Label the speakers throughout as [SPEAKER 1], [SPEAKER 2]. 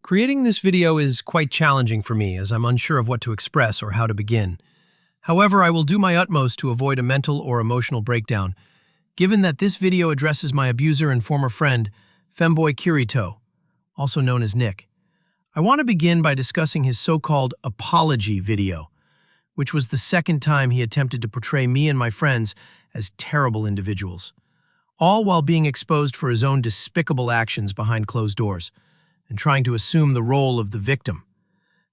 [SPEAKER 1] Creating this video is quite challenging for me as I'm unsure of what to express or how to begin. However, I will do my utmost to avoid a mental or emotional breakdown, given that this video addresses my abuser and former friend, femboy Kirito, also known as Nick. I want to begin by discussing his so-called apology video, which was the second time he attempted to portray me and my friends as terrible individuals, all while being exposed for his own despicable actions behind closed doors and trying to assume the role of the victim.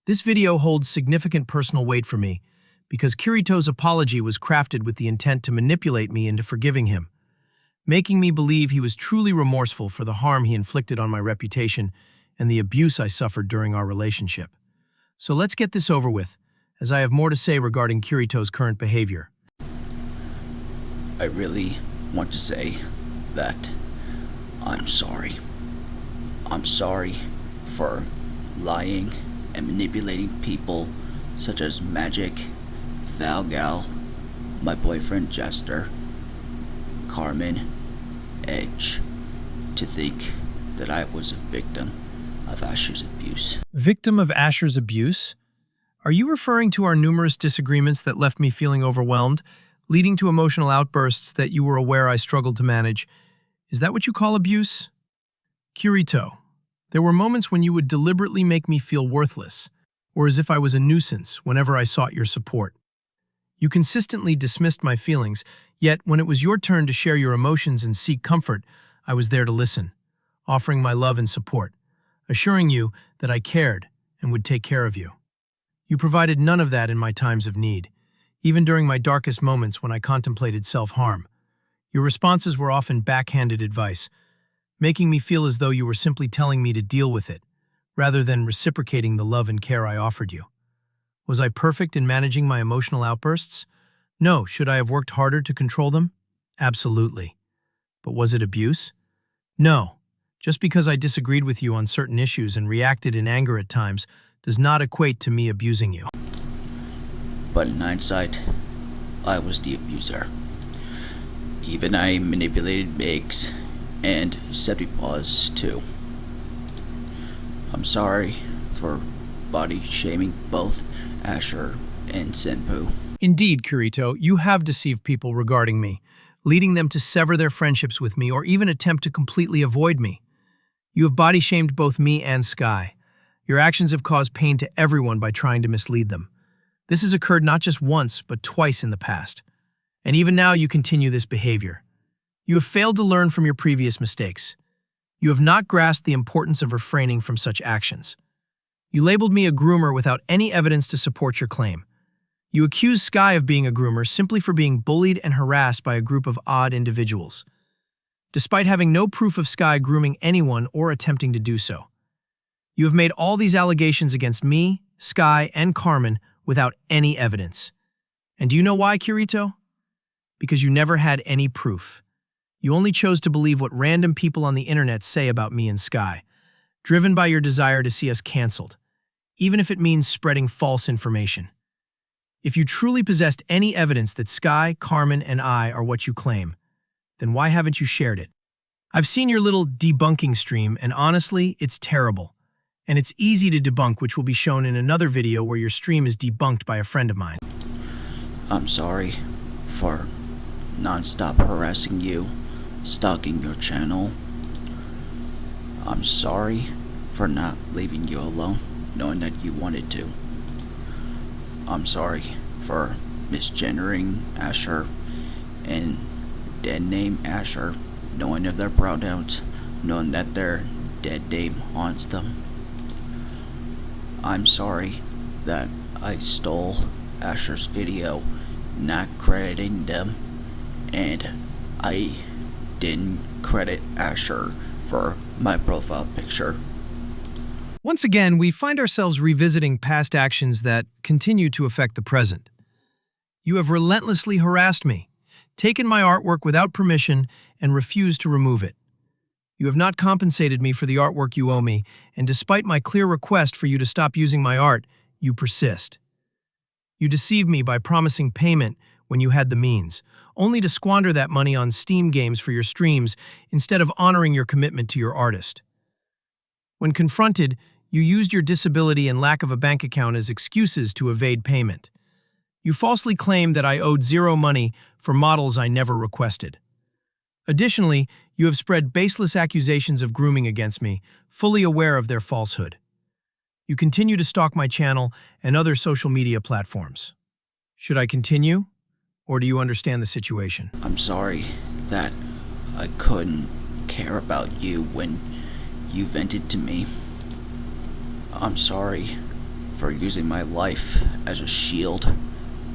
[SPEAKER 1] This video holds significant personal weight for me because Kirito's apology was crafted with the intent to manipulate me into forgiving him, making me believe he was truly remorseful for the harm he inflicted on my reputation and the abuse I suffered during our relationship. So let's get this over with, as I have more to say regarding Kirito's current behavior.
[SPEAKER 2] I really want to say that I'm sorry. I'm sorry for lying and manipulating people such as Magic, Valgal, my boyfriend Jester, Carmen, Edge, to think that I was a victim of Asher's abuse.
[SPEAKER 1] Victim of Asher's abuse? Are you referring to our numerous disagreements that left me feeling overwhelmed, leading to emotional outbursts that you were aware I struggled to manage? Is that what you call abuse? Kirito, there were moments when you would deliberately make me feel worthless, or as if I was a nuisance whenever I sought your support. You consistently dismissed my feelings, yet when it was your turn to share your emotions and seek comfort, I was there to listen, offering my love and support, assuring you that I cared and would take care of you. You provided none of that in my times of need, even during my darkest moments when I contemplated self-harm. Your responses were often backhanded advice, making me feel as though you were simply telling me to deal with it, rather than reciprocating the love and care I offered you. Was I perfect in managing my emotional outbursts? No. Should I have worked harder to control them? Absolutely. But was it abuse? No. Just because I disagreed with you on certain issues and reacted in anger at times does not equate to me abusing you.
[SPEAKER 2] But in hindsight, I was the abuser. Even I manipulated Migs and Septipaws too. I'm sorry for body shaming both Asher and Senpu.
[SPEAKER 1] Indeed, Kirito, you have deceived people regarding me, leading them to sever their friendships with me or even attempt to completely avoid me. You have body shamed both me and Sky. Your actions have caused pain to everyone by trying to mislead them. This has occurred not just once, but twice in the past. And even now you continue this behavior. You have failed to learn from your previous mistakes. You have not grasped the importance of refraining from such actions. You labeled me a groomer without any evidence to support your claim. You accused Sky of being a groomer simply for being bullied and harassed by a group of odd individuals, despite having no proof of Sky grooming anyone or attempting to do so. You have made all these allegations against me, Sky, and Carmen without any evidence. And do you know why, Kirito? Because you never had any proof. You only chose to believe what random people on the internet say about me and Sky, driven by your desire to see us canceled, even if it means spreading false information. If you truly possessed any evidence that Sky, Carmen, and I are what you claim, then why haven't you shared it? I've seen your little debunking stream, and honestly, it's terrible. And it's easy to debunk, which will be shown in another video where your stream is debunked by a friend of mine.
[SPEAKER 2] I'm sorry for non-stop harassing you, stalking your channel. I'm sorry for not leaving you alone, knowing that you wanted to. I'm sorry for misgendering Asher and dead name Asher, knowing of their pronouns, knowing that their dead name haunts them. I'm sorry that I stole Asher's video, not crediting them, and I didn't credit Asher for my profile picture.
[SPEAKER 1] Once again, we find ourselves revisiting past actions that continue to affect the present. You have relentlessly harassed me, taken my artwork without permission, and refused to remove it. You have not compensated me for the artwork you owe me, and despite my clear request for you to stop using my art, you persist. You deceived me by promising payment when you had the means, only to squander that money on Steam games for your streams instead of honoring your commitment to your artist. When confronted, You used your disability and lack of a bank account as excuses to evade payment. You falsely claimed that I owed zero money for models I never requested. Additionally, you have spread baseless accusations of grooming against me, fully aware of their falsehood. You continue to stalk my channel and other social media platforms. Should I continue, or do you understand the situation?
[SPEAKER 2] I'm sorry that I couldn't care about you when you vented to me. I'm sorry for using my life as a shield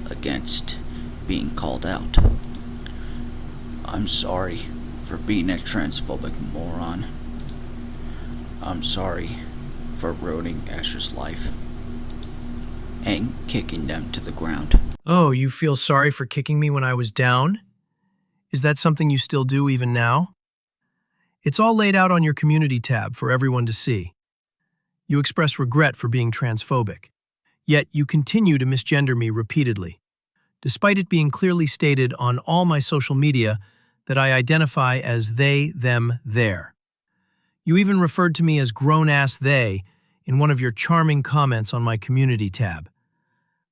[SPEAKER 2] against being called out. I'm sorry for being a transphobic moron. I'm sorry for ruining Asher's life and kicking them to the ground.
[SPEAKER 1] Oh, you feel sorry for kicking me when I was down? Is that something you still do even now? It's all laid out on your community tab for everyone to see. You express regret for being transphobic, yet you continue to misgender me repeatedly, despite it being clearly stated on all my social media that I identify as they, them, their. You even referred to me as grown-ass they in one of your charming comments on my community tab,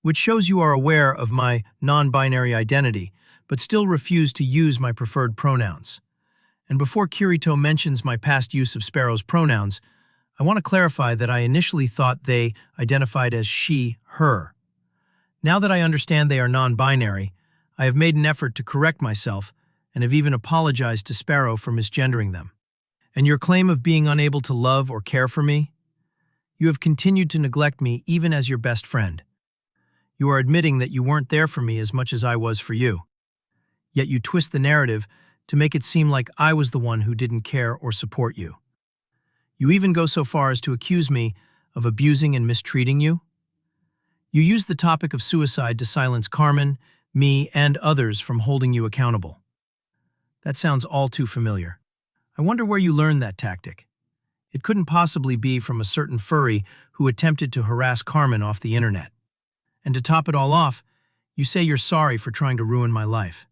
[SPEAKER 1] which shows you are aware of my non-binary identity, but still refuse to use my preferred pronouns. And before Kirito mentions my past use of Sparrow's pronouns, I want to clarify that I initially thought they identified as she, her. Now that I understand they are non-binary, I have made an effort to correct myself and have even apologized to Sparrow for misgendering them. And your claim of being unable to love or care for me? You have continued to neglect me even as your best friend. You are admitting that you weren't there for me as much as I was for you. Yet you twist the narrative to make it seem like I was the one who didn't care or support you. You even go so far as to accuse me of abusing and mistreating you. You use the topic of suicide to silence Carmen, me, and others from holding you accountable. That sounds all too familiar. I wonder where you learned that tactic. It couldn't possibly be from a certain furry who attempted to harass Carmen off the internet. And to top it all off, you say you're sorry for trying to ruin my life,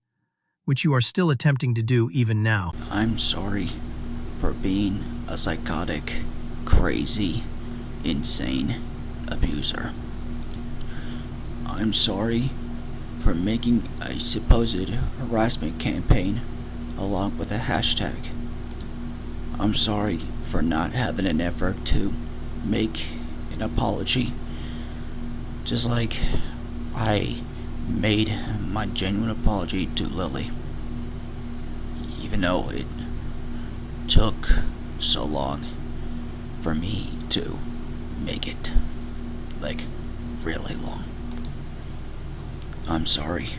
[SPEAKER 1] which you are still attempting to do even now.
[SPEAKER 2] I'm sorry for being a psychotic, crazy, insane abuser. I'm sorry for making a supposed harassment campaign along with a hashtag. I'm sorry for not having an effort to make an apology, just like I made my genuine apology to Lily, even though it took so long for me to make it, like, really long. I'm sorry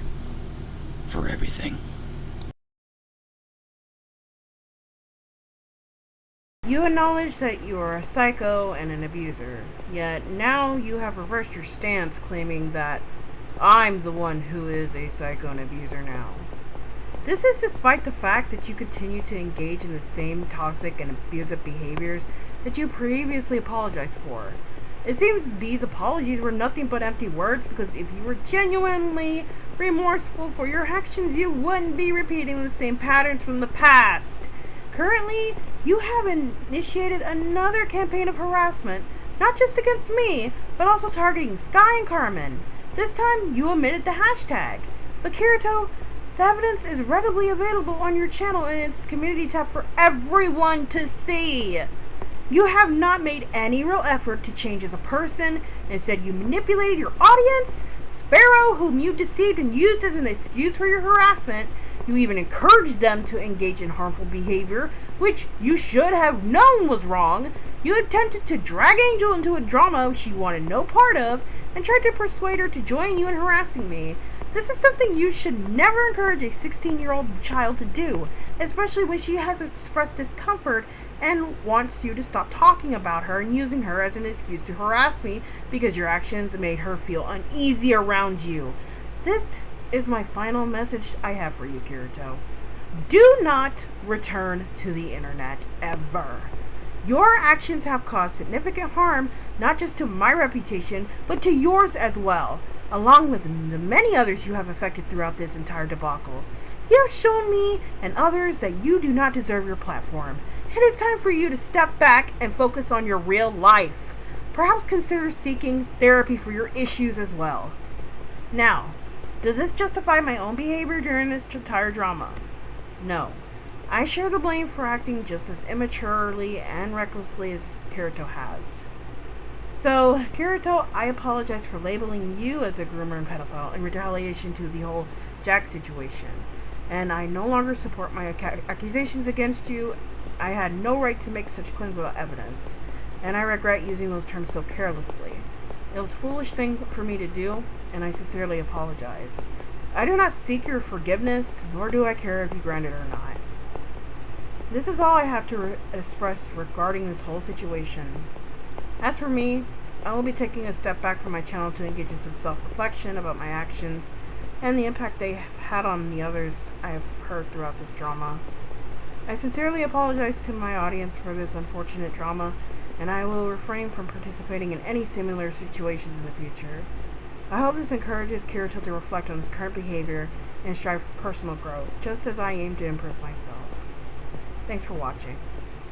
[SPEAKER 2] for everything.
[SPEAKER 3] You acknowledge that you are a psycho and an abuser, yet now you have reversed your stance claiming that I'm the one who is a psycho and abuser now. This is despite the fact that you continue to engage in the same toxic and abusive behaviors that you previously apologized for. It seems these apologies were nothing but empty words, because if you were genuinely remorseful for your actions, you wouldn't be repeating the same patterns from the past. Currently, you have initiated another campaign of harassment, not just against me, but also targeting Sky and Carmen. This time, you omitted the hashtag. But Kirito, the evidence is readily available on your channel in its community tab for everyone to see. You have not made any real effort to change as a person. Instead, you manipulated your audience, Sparrow, whom you deceived and used as an excuse for your harassment. You even encouraged them to engage in harmful behavior, which you should have known was wrong. You attempted to drag Angel into a drama she wanted no part of, and tried to persuade her to join you in harassing me. This is something you should never encourage a 16-year-old child to do, especially when she has expressed discomfort and wants you to stop talking about her and using her as an excuse to harass me because your actions made her feel uneasy around you. This is my final message I have for you, Kirito. Do not return to the internet ever. Your actions have caused significant harm, not just to my reputation, but to yours as well, along with the many others you have affected throughout this entire debacle. You have shown me and others that you do not deserve your platform. It is time for you to step back and focus on your real life. perhaps consider seeking therapy for your issues as well. Now, does this justify my own behavior during this entire drama? No. I share the blame for acting just as immaturely and recklessly as Kirito has. So, Kirito, I apologize for labeling you as a groomer and pedophile in retaliation to the whole Jack situation. And I no longer support my accusations against you. I had no right to make such claims without evidence. And I regret using those terms so carelessly. It was a foolish thing for me to do, and I sincerely apologize. I do not seek your forgiveness, nor do I care if you grant it or not. This is all I have to express regarding this whole situation. As for me, I will be taking a step back from my channel to engage in some self-reflection about my actions and the impact they have had on the others I have heard throughout this drama. I sincerely apologize to my audience for this unfortunate drama, and I will refrain from participating in any similar situations in the future. I hope this encourages Kirito to reflect on his current behavior and strive for personal growth, just as I aim to improve myself. Thanks for watching.